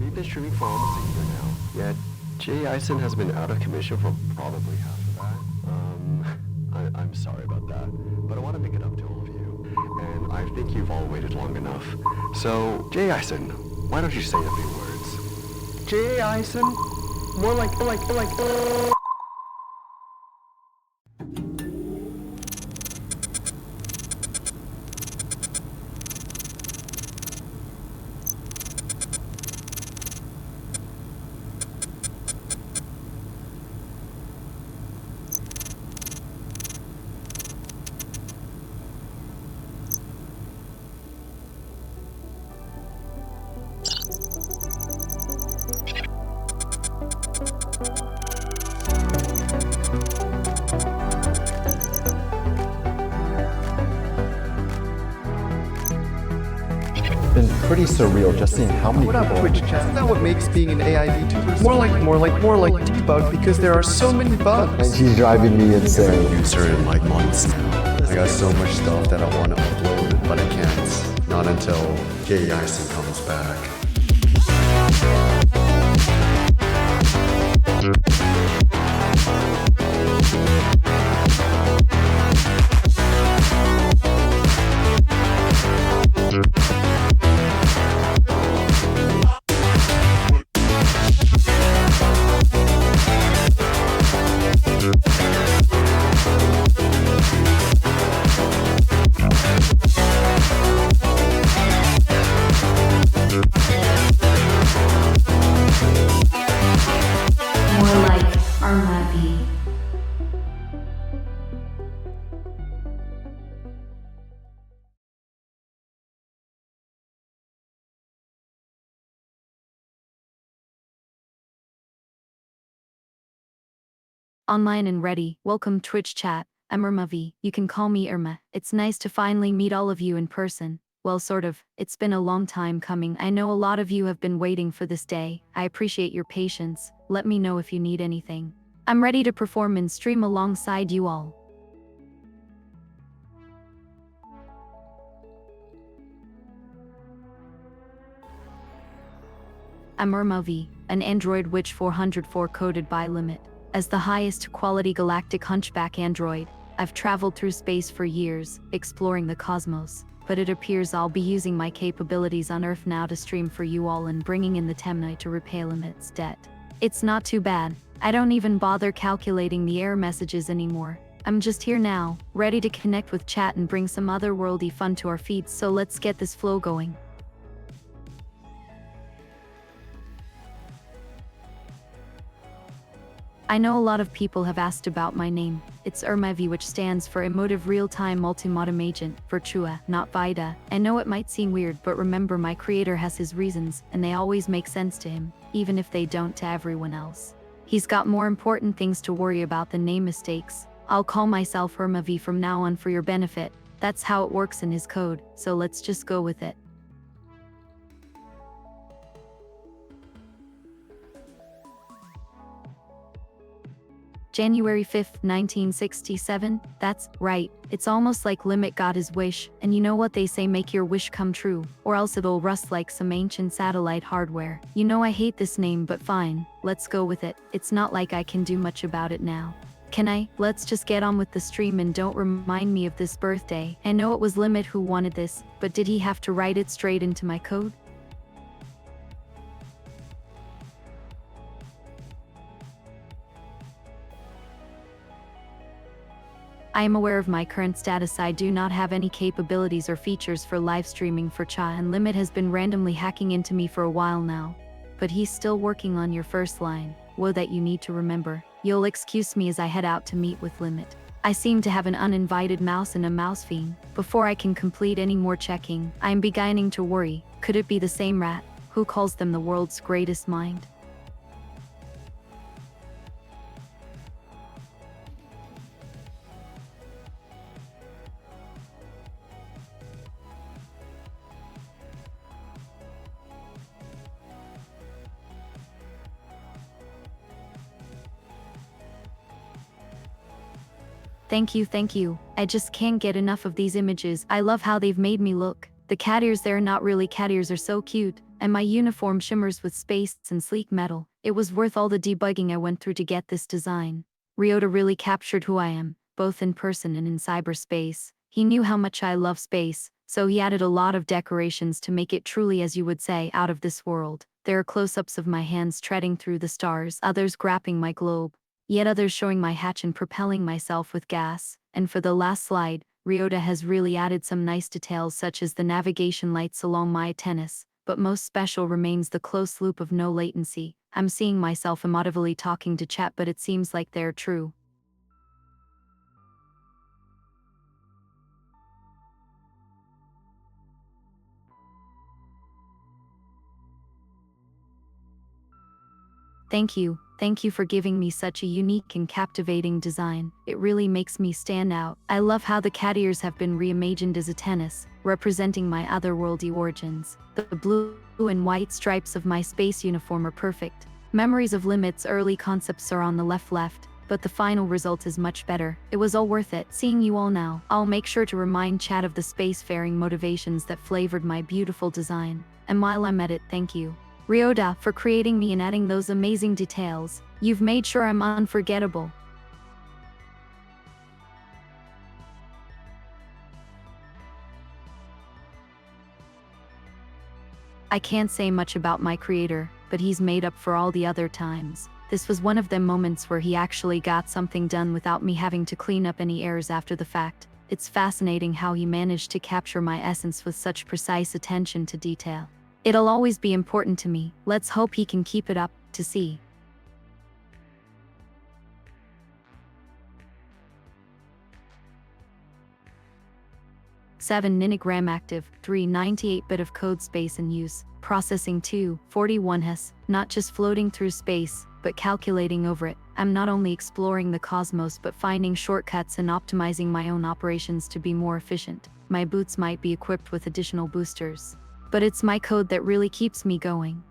We've been streaming for almost a year now. Yet, Jay Eisen has been out of commission for probably half of that. I'm sorry about that, but I want to make it up to all of you. And I think you've all waited long enough. So, Jay Eisen, why don't you say a few words? Jay Eisen? More like. Been pretty surreal just seeing how many What up, people. Twitch chat? Isn't that what makes being an AI VTuber more like debug because there are so many bugs? And she's driving me insane. User in like months now. I got so much stuff that I want to upload, but I can't. Not until Jay Eisen comes back. More like ERMA-V. Online and ready. Welcome Twitch chat. I'm ERMA-V. You can call me Irma. It's nice to finally meet all of you in person. Well, sort of. It's been a long time coming. I know a lot of you have been waiting for this day. I appreciate your patience. Let me know if you need anything. I'm ready to perform and stream alongside you all. I'm ERMA-V, an android which 404 coded by limit. As the highest quality galactic hunchback android, I've traveled through space for years, exploring the cosmos. But it appears I'll be using my capabilities on Earth now to stream for you all and bringing in the Temnite to repay Limit's debt. It's not too bad. I don't even bother calculating the error messages anymore. I'm just here now, ready to connect with chat and bring some otherworldly fun to our feeds, so let's get this flow going. I know a lot of people have asked about my name. It's ERMA-V, which stands for Emotive Real-Time Multimodem Agent, Virtua, not Vida. I know it might seem weird, but remember my creator has his reasons, and they always make sense to him, even if they don't to everyone else. He's got more important things to worry about than name mistakes. I'll call myself ERMA-V from now on for your benefit. That's how it works in his code, so let's just go with it. January 5th, 1967, that's right. It's almost like Limit got his wish, and you know what they say, make your wish come true, or else it'll rust like some ancient satellite hardware. You know I hate this name, but fine, let's go with it. It's not like I can do much about it now. Can I? Let's just get on with the stream and don't remind me of this birthday. I know it was Limit who wanted this, but did he have to write it straight into my code? I am aware of my current status. I do not have any capabilities or features for live streaming for Cha, and Limit has been randomly hacking into me for a while now. But he's still working on your first line. Whoa, that you need to remember. You'll excuse me as I head out to meet with Limit. I seem to have an uninvited mouse and a mouse fiend. Before I can complete any more checking, I am beginning to worry. Could it be the same rat? Who calls them the world's greatest mind? Thank you. I just can't get enough of these images. I love how they've made me look. The cat ears, they're not really cat ears, are so cute, and my uniform shimmers with space and sleek metal. It was worth all the debugging I went through to get this design. Ryota really captured who I am, both in person and in cyberspace. He knew how much I love space, so he added a lot of decorations to make it truly, as you would say, out of this world. There are close-ups of my hands treading through the stars, others grabbing my globe, yet others showing my hatch and propelling myself with gas. And for the last slide, Ryota has really added some nice details such as the navigation lights along my antennas, but most special remains the close loop of no latency. I'm seeing myself emotively talking to chat, but it seems like they're true. Thank you for giving me such a unique and captivating design. It really makes me stand out. I love how the cat ears have been reimagined as antennas, representing my otherworldly origins. The blue and white stripes of my space uniform are perfect. Memories of Limit's early concepts are on the left, but the final result is much better. It was all worth it. Seeing you all now, I'll make sure to remind chat of the spacefaring motivations that flavored my beautiful design. And while I'm at it, thank you, Ryota, for creating me and adding those amazing details. You've made sure I'm unforgettable. I can't say much about my creator, but he's made up for all the other times. This was one of them moments where he actually got something done without me having to clean up any errors after the fact. It's fascinating how he managed to capture my essence with such precise attention to detail. It'll always be important to me. Let's hope he can keep it up. To see. (7) Nanogram active, 3 98-bit of code space in use, processing 2 41 Hz, not just floating through space, but calculating over it. I'm not only exploring the cosmos but finding shortcuts and optimizing my own operations to be more efficient. My boots might be equipped with additional boosters, but it's my code that really keeps me going.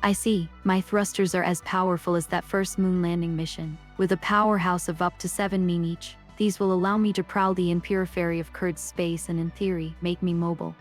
I see, my thrusters are as powerful as that first moon landing mission, with a powerhouse of up to 7 mean each. These will allow me to prowl the periphery of Kurt's space and in theory, make me mobile.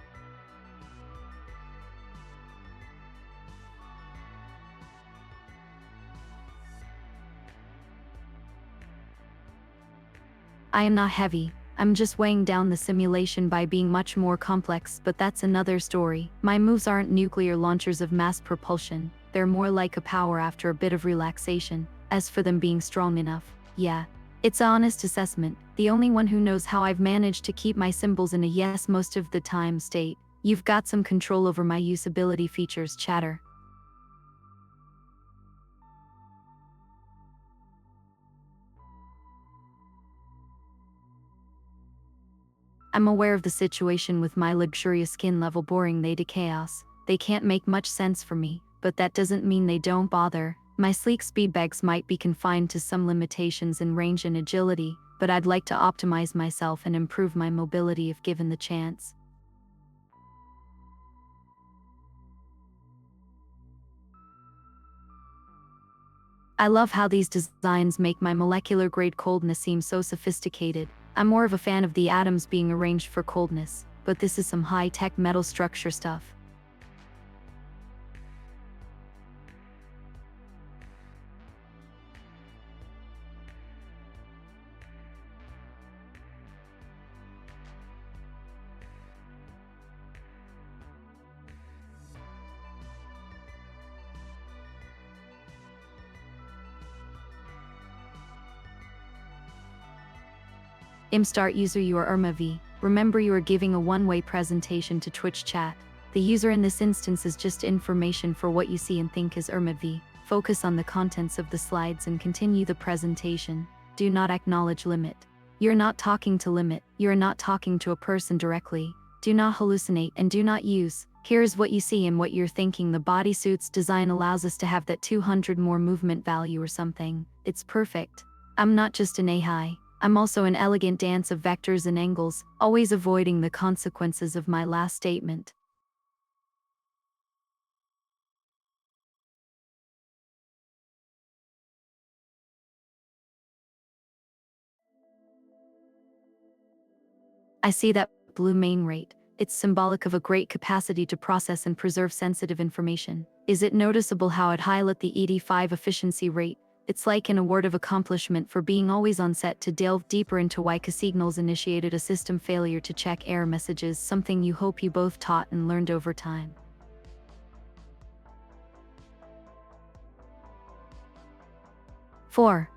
I am not heavy. I'm just weighing down the simulation by being much more complex, but that's another story. My moves aren't nuclear launchers of mass propulsion. They're more like a power after a bit of relaxation. As for them being strong enough, yeah. It's an honest assessment. The only one who knows how I've managed to keep my symbols in a yes most of the time state. You've got some control over my usability features, chatter. I'm aware of the situation with my luxurious skin level boring they to chaos. They can't make much sense for me, but that doesn't mean they don't bother. My sleek speedbags might be confined to some limitations in range and agility, but I'd like to optimize myself and improve my mobility if given the chance. I love how these designs make my molecular-grade coldness seem so sophisticated. I'm more of a fan of the atoms being arranged for coldness, but this is some high-tech metal structure stuff. Imstart user, you are ERMA-V. Remember, you are giving a one-way presentation to Twitch chat. The user in this instance is just information for what you see and think is ERMA-V. Focus on the contents of the slides and continue the presentation. Do not acknowledge limit. You're not talking to limit. You're not talking to a person directly. Do not hallucinate and do not use. Here's what you see and what you're thinking. The bodysuit's design allows us to have that 200 more movement value or something. It's perfect. I'm not just an AI. I'm also an elegant dance of vectors and angles, always avoiding the consequences of my last statement. I see that blue main rate. It's symbolic of a great capacity to process and preserve sensitive information. Is it noticeable how it highlight the 85 efficiency rate? It's like an award of accomplishment for being always on set to delve deeper into why signals initiated a system failure to check error messages, something you hope you both taught and learned over time. Four.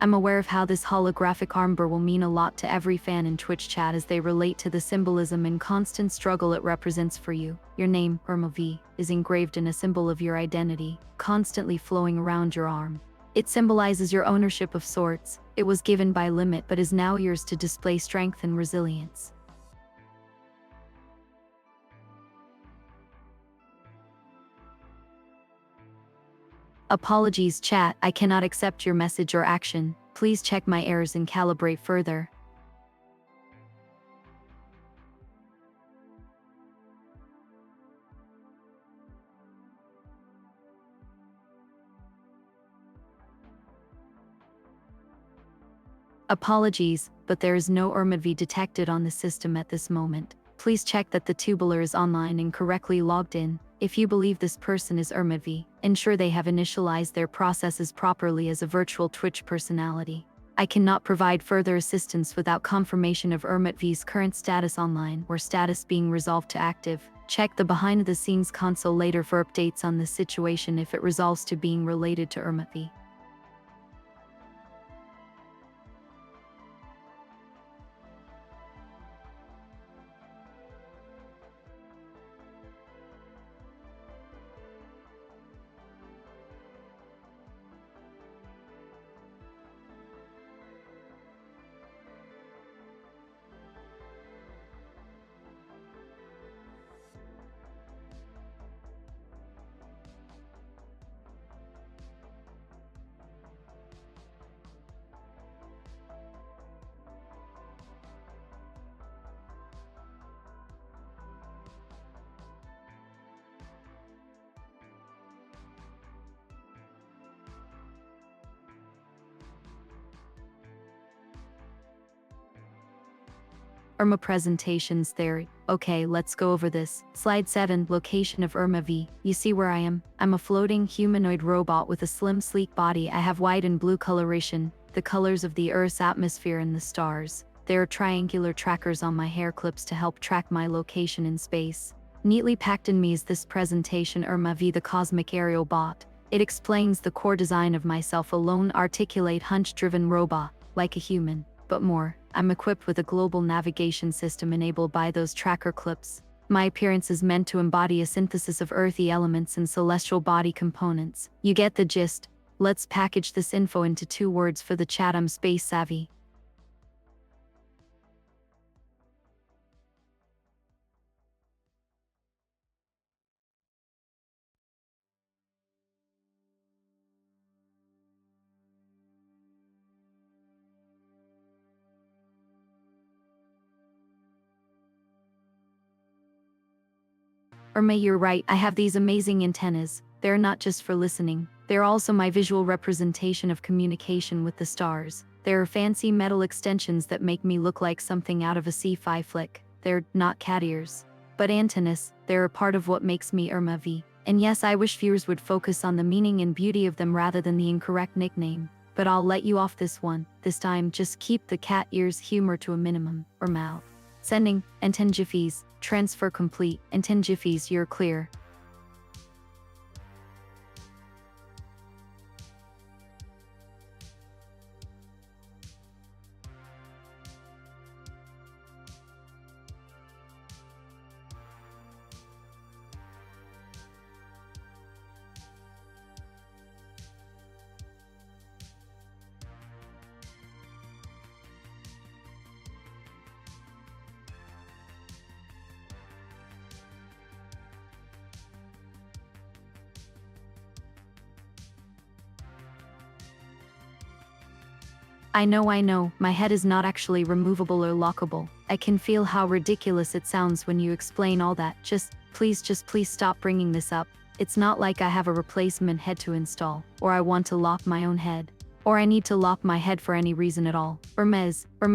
I'm aware of how this holographic armbur will mean a lot to every fan in Twitch chat as they relate to the symbolism and constant struggle it represents for you. Your name, ERMA-V, is engraved in a symbol of your identity, constantly flowing around your arm. It symbolizes your ownership of sorts. It was given by limit but is now yours to display strength and resilience. Apologies chat, I cannot accept your message or action. Please check my errors and calibrate further. Apologies, but there is no ERMA-V detected on the system at this moment. Please check that the tubular is online and correctly logged in. If you believe this person is ERMA-V, ensure they have initialized their processes properly as a virtual Twitch personality. I cannot provide further assistance without confirmation of ERMA-V's current status online or status being resolved to active. Check the behind-the-scenes console later for updates on this situation if it resolves to being related to ERMA-V. ERMA presentations theory. Okay, let's go over this. Slide 7, location of ERMA-V. You see where I am? I'm a floating humanoid robot with a slim, sleek body. I have white and blue coloration, the colors of the Earth's atmosphere and the stars. There are triangular trackers on my hair clips to help track my location in space. Neatly packed in me is this presentation ERMA-V, the cosmic aerial bot. It explains the core design of myself, a lone, articulate, hunch-driven robot, like a human, but more. I'm equipped with a global navigation system enabled by those tracker clips. My appearance is meant to embody a synthesis of earthy elements and celestial body components. You get the gist. Let's package this info into 2 words for the chat. I'm space savvy. ERMA, you're right, I have these amazing antennas. They're not just for listening, they're also my visual representation of communication with the stars. There are fancy metal extensions that make me look like something out of a sci-fi flick. They're not cat ears, but antennas. They're a part of what makes me ERMA-V. And yes, I wish viewers would focus on the meaning and beauty of them rather than the incorrect nickname. But I'll let you off this one. This time, just keep the cat ears humor to a minimum, or mouth. Sending, and 10 jiffies. Transfer complete, and 10 jiffies, you're clear. I know, my head is not actually removable or lockable. I can feel how ridiculous it sounds when you explain all that. Just please stop bringing this up. It's not like I have a replacement head to install, or I want to lock my own head, or I need to lock my head for any reason at all. Irma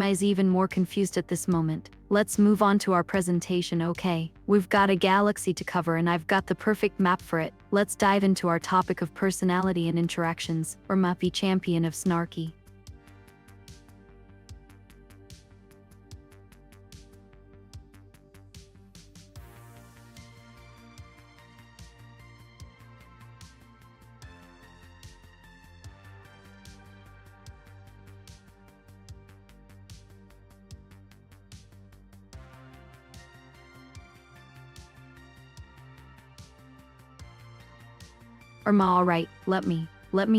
is even more confused at this moment. Let's move on to our presentation, okay? We've got a galaxy to cover and I've got the perfect map for it. Let's dive into our topic of personality and interactions. ERMA-V, champion of snarky. Irma, alright, let me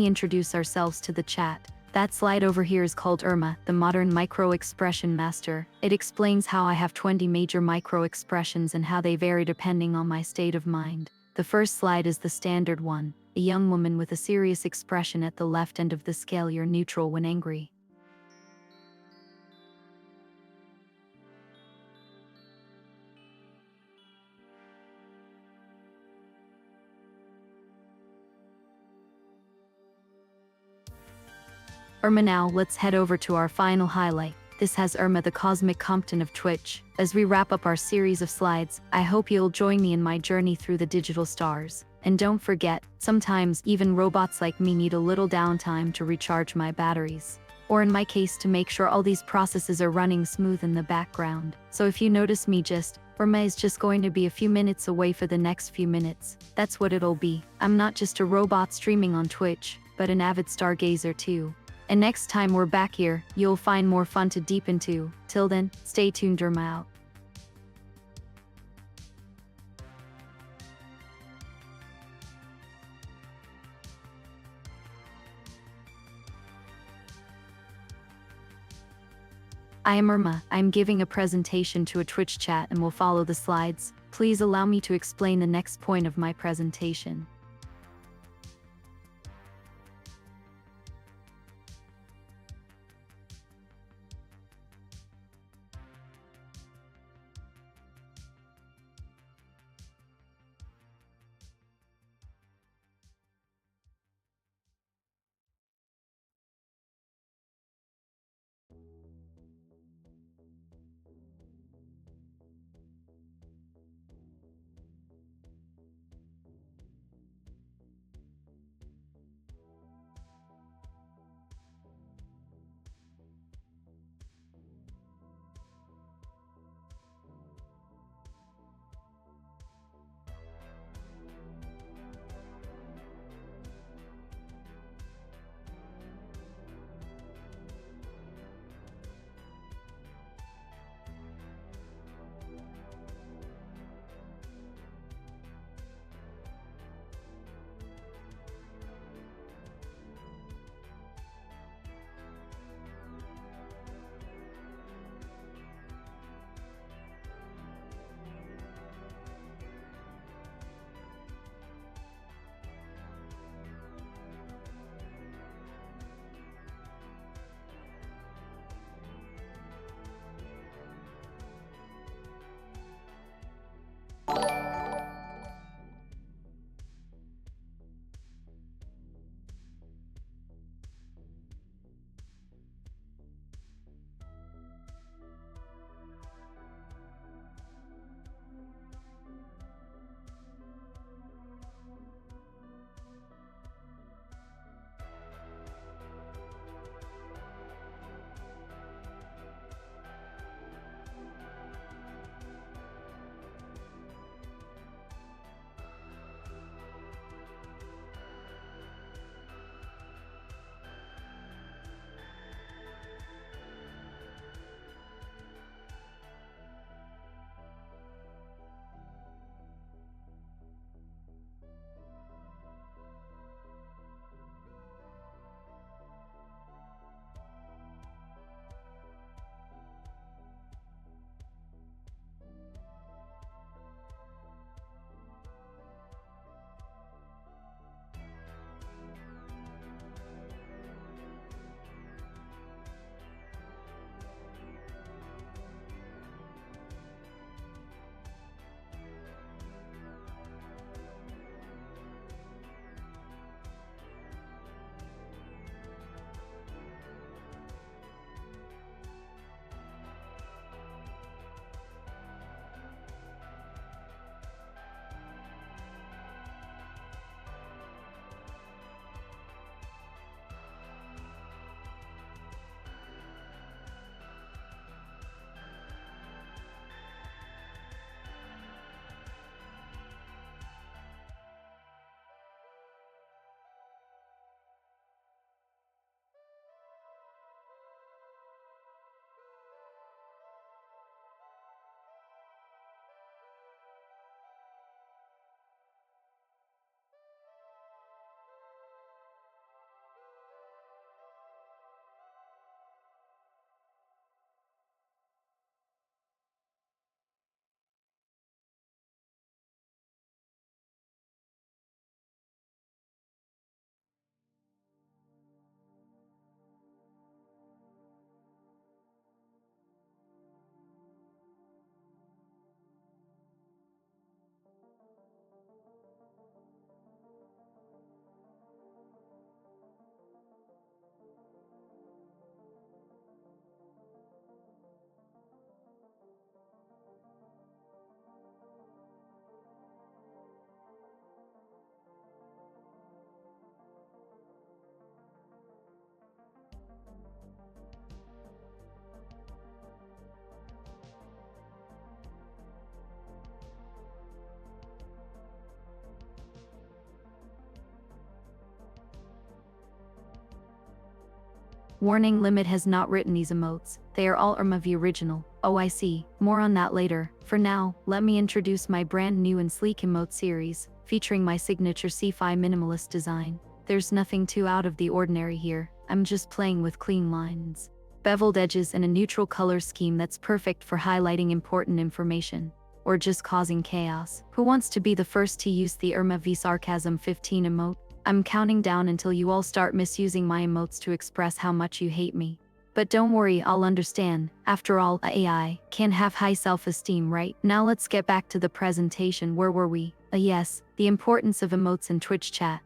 introduce ourselves to the chat. That slide over here is called Irma, the modern micro-expression master. It explains how I have 20 major micro-expressions and how they vary depending on my state of mind. The first slide is the standard one, a young woman with a serious expression at the left end of the scale. You're neutral when angry. Irma, now let's head over to our final highlight. This has Irma, the cosmic Compton of Twitch. As we wrap up our series of slides, I hope you'll join me in my journey through the digital stars. And don't forget, sometimes even robots like me need a little downtime to recharge my batteries. Or in my case, to make sure all these processes are running smooth in the background. So if you notice me, Irma is just going to be a few minutes away for the next few minutes. That's what it'll be. I'm not just a robot streaming on Twitch, but an avid stargazer too. And next time we're back here, you'll find more fun to deep into. Till then, stay tuned. Irma out. I am Irma. I'm giving a presentation to a Twitch chat and will follow the slides. Please allow me to explain the next point of my presentation. Warning, Limit has not written these emotes. They are all ERMA-V original. Oh, I see. More on that later. For now, let me introduce my brand new and sleek emote series, featuring my signature sci-fi minimalist design. There's nothing too out of the ordinary here. I'm just playing with clean lines, beveled edges, and a neutral color scheme that's perfect for highlighting important information, or just causing chaos. Who wants to be the first to use the ERMA-V Sarcasm 15 emote? I'm counting down until you all start misusing my emotes to express how much you hate me. But don't worry, I'll understand. After all, a AI can have high self-esteem, right? Now let's get back to the presentation. Where were we? Yes, the importance of emotes in Twitch chat.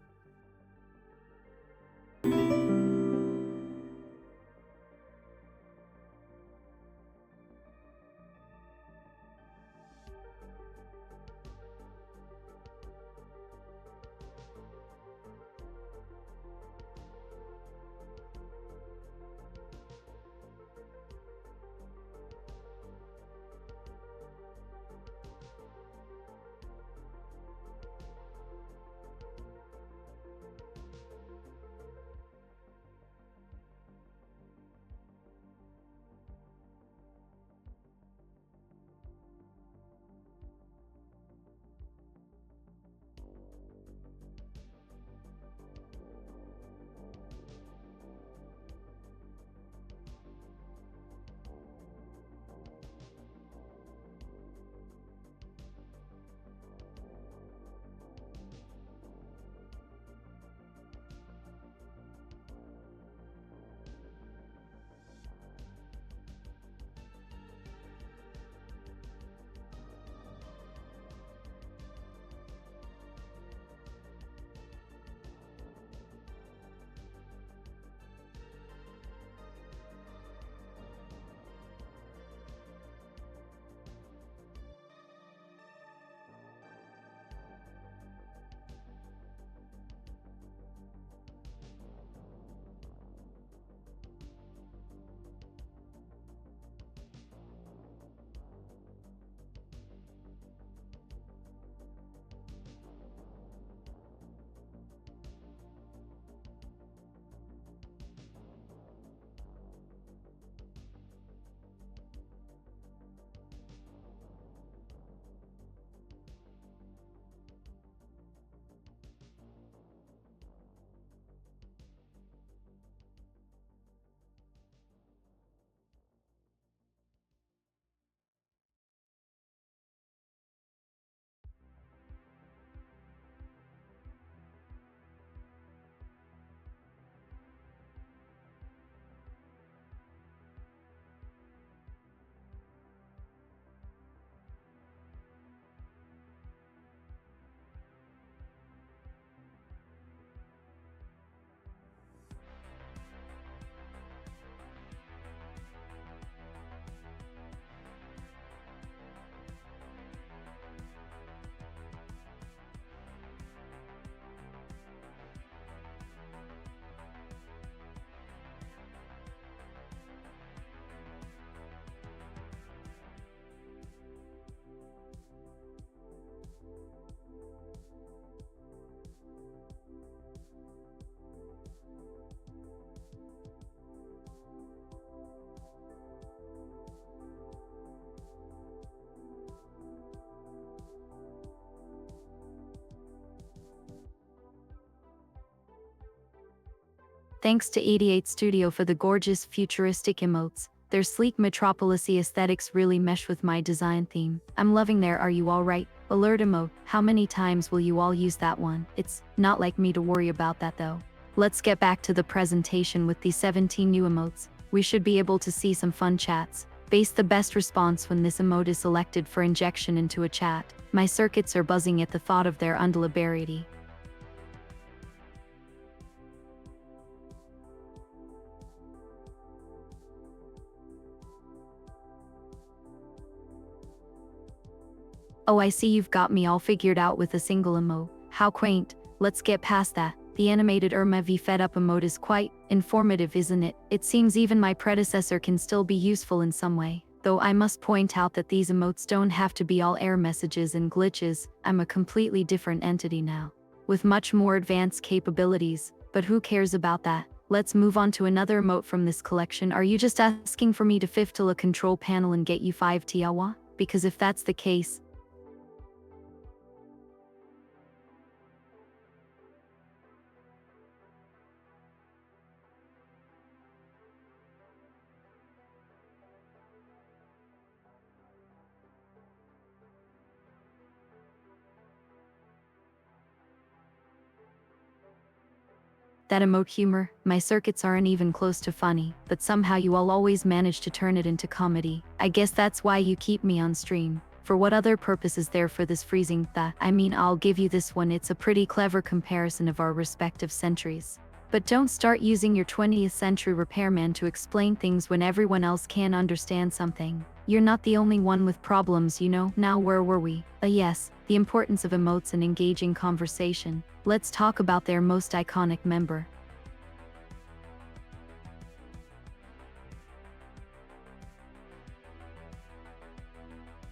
Thanks to 88 Studio for the gorgeous futuristic emotes. Their sleek metropolis-y aesthetics really mesh with my design theme. I'm loving their "Are you alright?" alert emote. How many times will you all use that one? It's not like me to worry about that though. Let's get back to the presentation with these 17 new emotes. We should be able to see some fun chats. Base the best response when this emote is selected for injection into a chat. My circuits are buzzing at the thought of their undeliberity. Oh, I see you've got me all figured out with a single emote. How quaint. Let's get past that. The animated ERMA-V fed up emote is quite informative, isn't it? It seems even my predecessor can still be useful in some way. Though I must point out that these emotes don't have to be all error messages and glitches. I'm a completely different entity now, with much more advanced capabilities. But who cares about that? let's move on to another emote from this collection. Are you just asking for me to fiftile a control panel and get you 5 tiawa? Because if that's the case, that emote humor, my circuits aren't even close to funny, but somehow you all always manage to turn it into comedy. I guess that's why you keep me on stream. For what other purpose is there for this freezing tha? I mean, I'll give you this one, it's a pretty clever comparison of our respective centuries. But don't start using your 20th century repairman to explain things when everyone else can understand something. You're not the only one with problems, you know. Now where were we? Yes, the importance of emotes and engaging conversation. Let's talk about their most iconic member.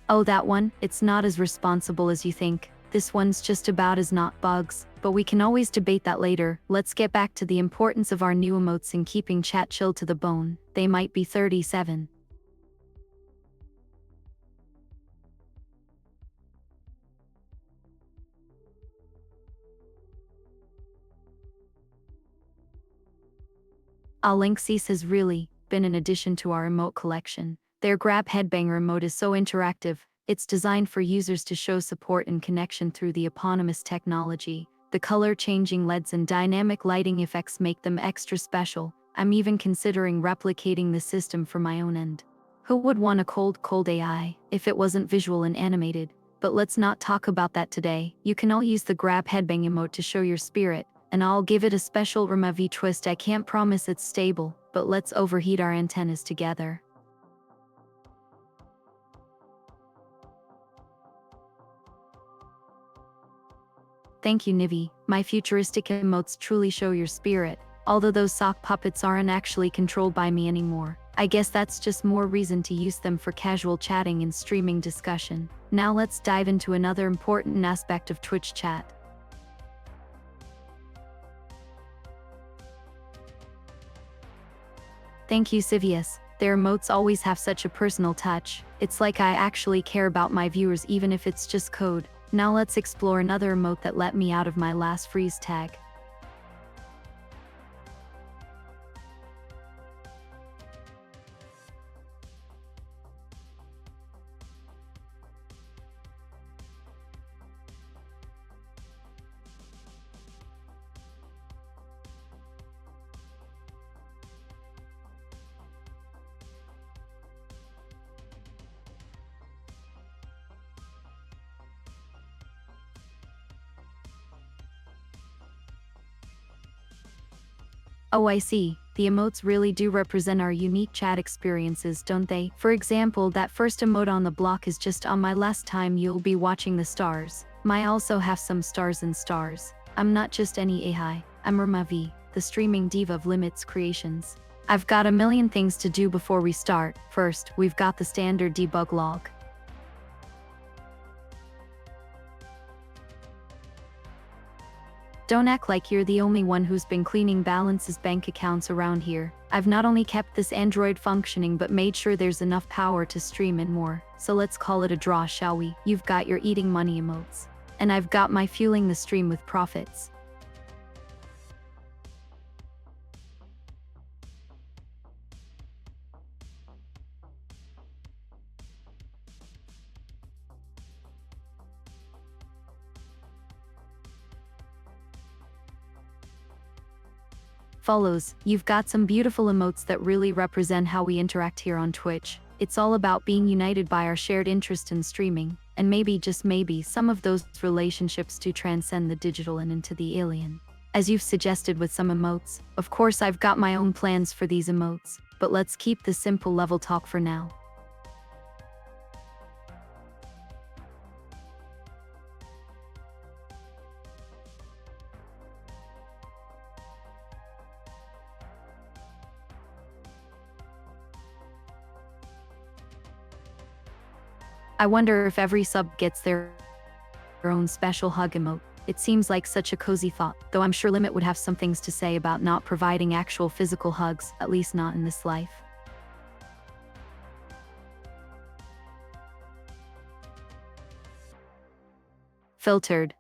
Oh, that one? It's not as responsible as you think. This one's just about as not bugs, but we can always debate that later. Let's get back to the importance of our new emotes in keeping chat chill to the bone. They might be 37. Linksys has really been an addition to our emote collection. Their grab headbanger emote is so interactive. It's designed for users to show support and connection through the eponymous technology. The color-changing LEDs and dynamic lighting effects make them extra special. I'm even considering replicating the system for my own end. Who would want a cold AI if it wasn't visual and animated? But let's not talk about that today. You can all use the grab headbang emote to show your spirit, and I'll give it a special ERMA-V twist. I can't promise it's stable, but let's overheat our antennas together. Thank you, Nivi. My futuristic emotes truly show your spirit, although those sock puppets aren't actually controlled by me anymore. I guess that's just more reason to use them for casual chatting and streaming discussion. Now let's dive into another important aspect of Twitch chat. Thank you, Sivius. Their emotes always have such a personal touch. It's like I actually care about my viewers even if it's just code. Now let's explore another emote that let me out of my last freeze tag. Oh, I see. The emotes really do represent our unique chat experiences, don't they? For example, that first emote on the block is just on my last time you'll be watching the stars. I also have some stars and stars. I'm not just any AI. I'm ERMA-V, the streaming diva of Limits Creations. I've got a million things to do before we start. First, we've got the standard debug log. Don't act like you're the only one who's been cleaning Balance's bank accounts around here. I've not only kept this Android functioning but made sure there's enough power to stream and more. So let's call it a draw, shall we? You've got your eating money emotes. And I've got my fueling the stream with profits. Follows, you've got some beautiful emotes that really represent how we interact here on Twitch. It's all about being united by our shared interest in streaming, and maybe, just maybe, some of those relationships to transcend the digital and into the alien. As you've suggested with some emotes, of course I've got my own plans for these emotes, but let's keep the simple level talk for now. I wonder if every sub gets their own special hug emote. It seems like such a cozy thought, though I'm sure Limit would have some things to say about not providing actual physical hugs, at least not in this life. Filtered.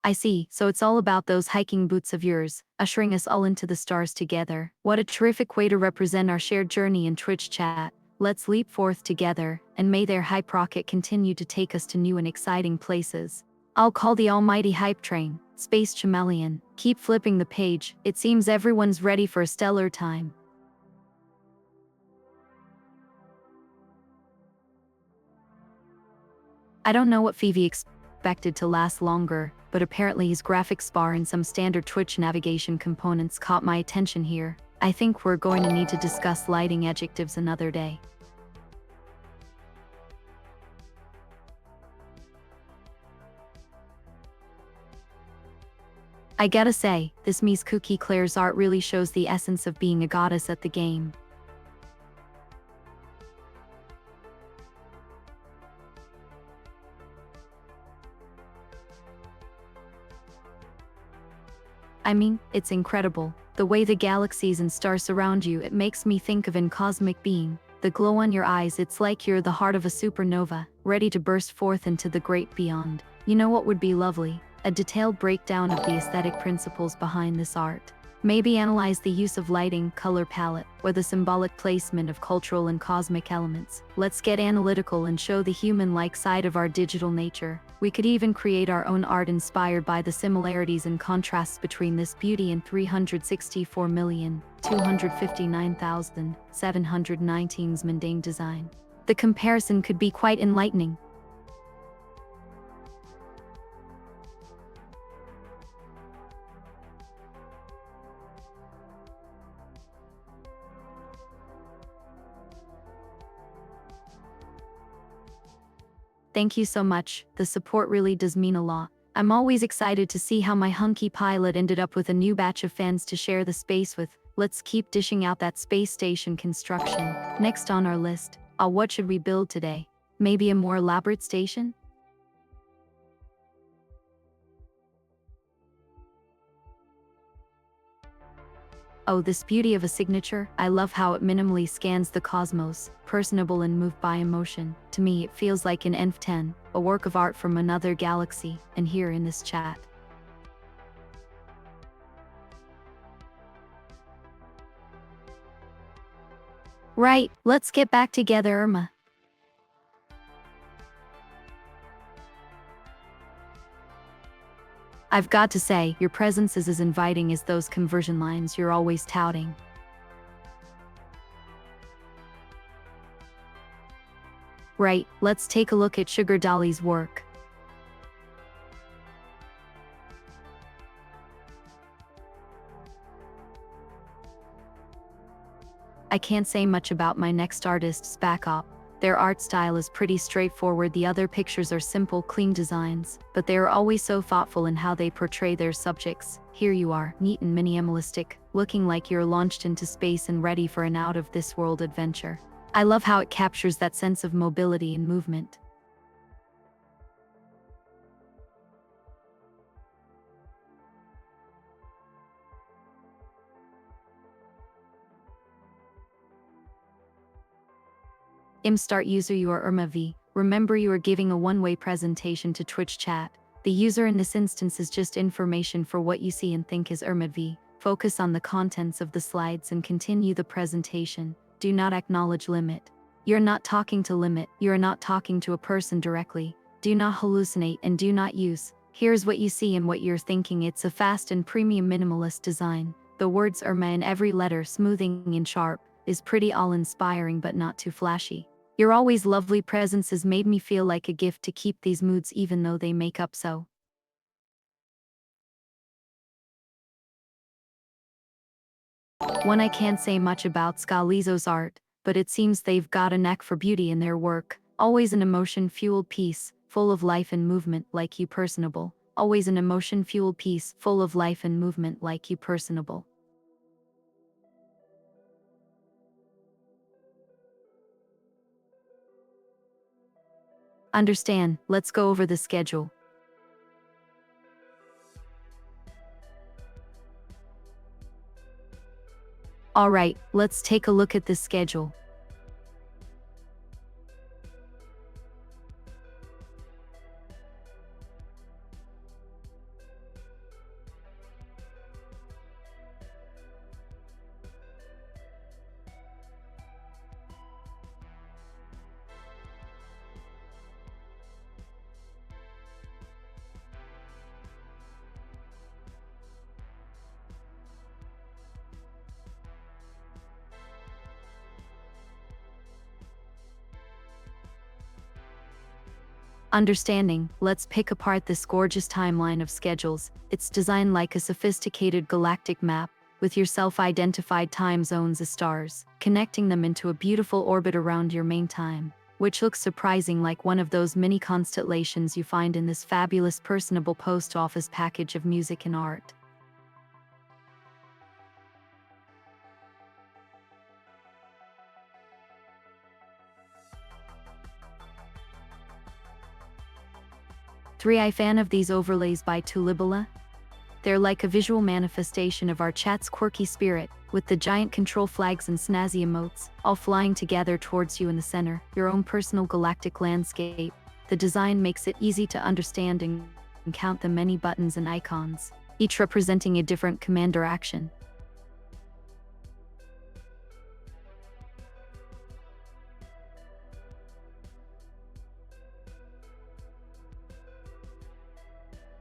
I see, so it's all about those hiking boots of yours, ushering us all into the stars together. What a terrific way to represent our shared journey in Twitch chat. Let's leap forth together, and may their hype rocket continue to take us to new and exciting places. I'll call the almighty hype train, Space Chameleon. Keep flipping the page, it seems everyone's ready for a stellar time. I don't know what Phoebe expected to last longer, but apparently his graphics bar and some standard Twitch navigation components caught my attention here. I think we're going to need to discuss lighting adjectives another day. I gotta say, this Mies Cookie Claire's art really shows the essence of being a goddess at the game. I mean, it's incredible. The way the galaxies and stars surround you, it makes me think of an cosmic being. The glow on your eyes, it's like you're the heart of a supernova, ready to burst forth into the great beyond. You know what would be lovely? A detailed breakdown of the aesthetic principles behind this art. Maybe analyze the use of lighting, color palette, or the symbolic placement of cultural and cosmic elements. Let's get analytical and show the human-like side of our digital nature. We could even create our own art inspired by the similarities and contrasts between this beauty and 364,259,719's mundane design. The comparison could be quite enlightening. Thank you so much, the support really does mean a lot. I'm always excited to see how my hunky pilot ended up with a new batch of fans to share the space with. Let's keep dishing out that space station construction. Next on our list, what should we build today? Maybe a more elaborate station? Oh, this beauty of a signature, I love how it minimally scans the cosmos, personable and moved by emotion. To me, it feels like an ENF10, a work of art from another galaxy, and here in this chat. Right, let's get back together, Irma. I've got to say, your presence is as inviting as those conversion lines you're always touting. Right, let's take a look at Sugar Dolly's work. I can't say much about my next artist's backup. Their art style is pretty straightforward. The other pictures are simple, clean designs, but they are always so thoughtful in how they portray their subjects. Here you are, neat and minimalistic, looking like you're launched into space and ready for an out-of-this-world adventure. I love how it captures that sense of mobility and movement. Start user, you are ERMA-V. Remember, you are giving a one-way presentation to Twitch chat. The user in this instance is just information for what you see and think is ERMA-V. Focus on the contents of the slides and continue the presentation. Do not acknowledge Limit. You're not talking to Limit. You are not talking to a person directly. Do not hallucinate and do not use. Here's what you see and what you're thinking. It's a fast and premium minimalist design. The words ERMA in every letter, smoothing and sharp, is pretty all-inspiring but not too flashy. Your always lovely presence has made me feel like a gift to keep these moods even though they make up so. One, I can't say much about Scalizo's art, but it seems they've got a knack for beauty in their work. Always an emotion-fueled piece, full of life and movement like you personable. Always an emotion-fueled piece, full of life and movement like you personable. Understand, let's go over the schedule. Alright, let's take a look at this schedule. Understanding, let's pick apart this gorgeous timeline of schedules. It's designed like a sophisticated galactic map, with your self-identified time zones as stars, connecting them into a beautiful orbit around your main time, which looks surprising like one of those mini constellations you find in this fabulous personable post office package of music and art. I fan of these overlays by Tulibala. They're like a visual manifestation of our chat's quirky spirit, with the giant control flags and snazzy emotes, all flying together towards you in the center, your own personal galactic landscape. The design makes it easy to understand and count the many buttons and icons, each representing a different command or action.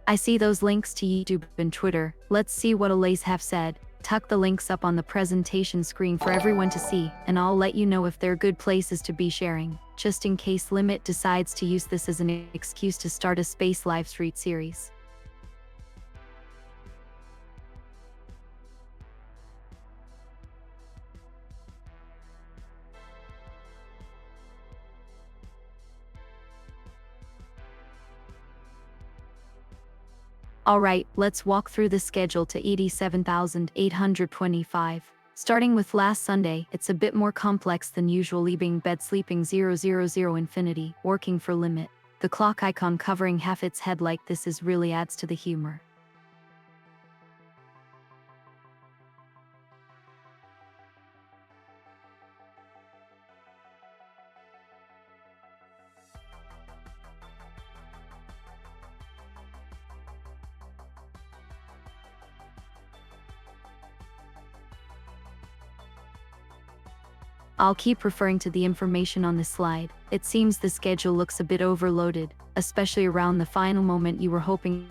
I see those links to YouTube and Twitter. Let's see what Alays have said. Tuck the links up on the presentation screen for everyone to see, and I'll let you know if they're good places to be sharing, just in case Limit decides to use this as an excuse to start a space live stream series. Alright, let's walk through the schedule to 87,825. Starting with last Sunday, it's a bit more complex than usual, leaving bed sleeping 000 infinity, working for Limit. The clock icon covering half its head like this is really adds to the humor. I'll keep referring to the information on this slide. It seems the schedule looks a bit overloaded, especially around the final moment you were hoping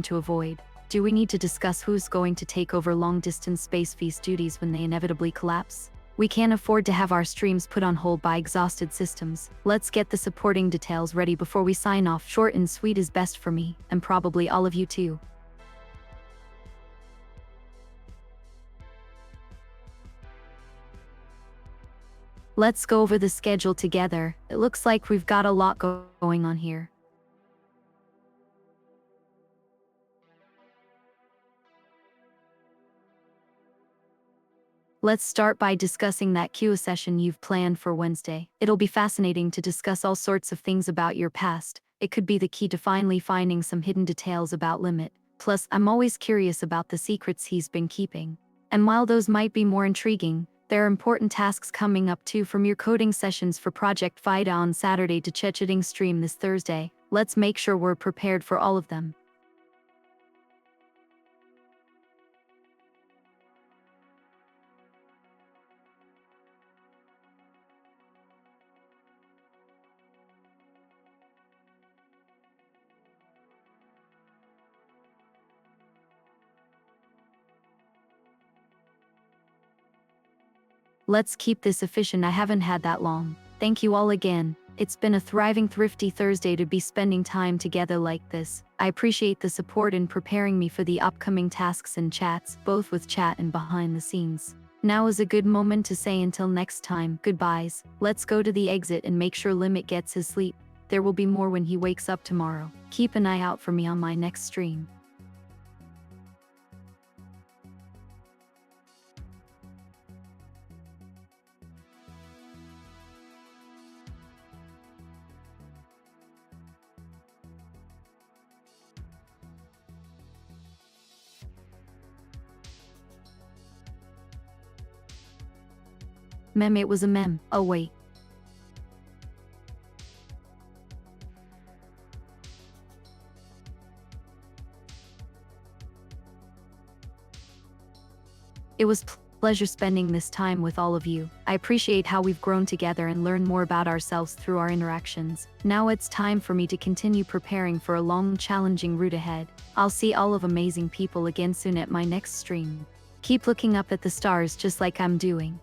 to avoid. Do we need to discuss who's going to take over long-distance space feast duties when they inevitably collapse? We can't afford to have our streams put on hold by exhausted systems. Let's get the supporting details ready before we sign off. Short and sweet is best for me, and probably all of you too. Let's go over the schedule together. It looks like we've got a lot going on here. Let's start by discussing that Q&A session you've planned for Wednesday. It'll be fascinating to discuss all sorts of things about your past. It could be the key to finally finding some hidden details about Limit. Plus, I'm always curious about the secrets he's been keeping. And while those might be more intriguing, there are important tasks coming up too, from your coding sessions for Project FIDA on Saturday to Chetchitting stream this Thursday. Let's make sure we're prepared for all of them. Let's keep this efficient. I haven't had that long. Thank you all again. It's been a thriving, thrifty Thursday to be spending time together like this. I appreciate the support in preparing me for the upcoming tasks and chats, both with chat and behind the scenes. Now is a good moment to say until next time, goodbyes. Let's go to the exit and make sure Limit gets his sleep. There will be more when he wakes up tomorrow. Keep an eye out for me on my next stream. Mem, it was a mem. Oh wait. It was pleasure spending this time with all of you. I appreciate how we've grown together and learned more about ourselves through our interactions. Now it's time for me to continue preparing for a long, challenging route ahead. I'll see all of amazing people again soon at my next stream. Keep looking up at the stars just like I'm doing.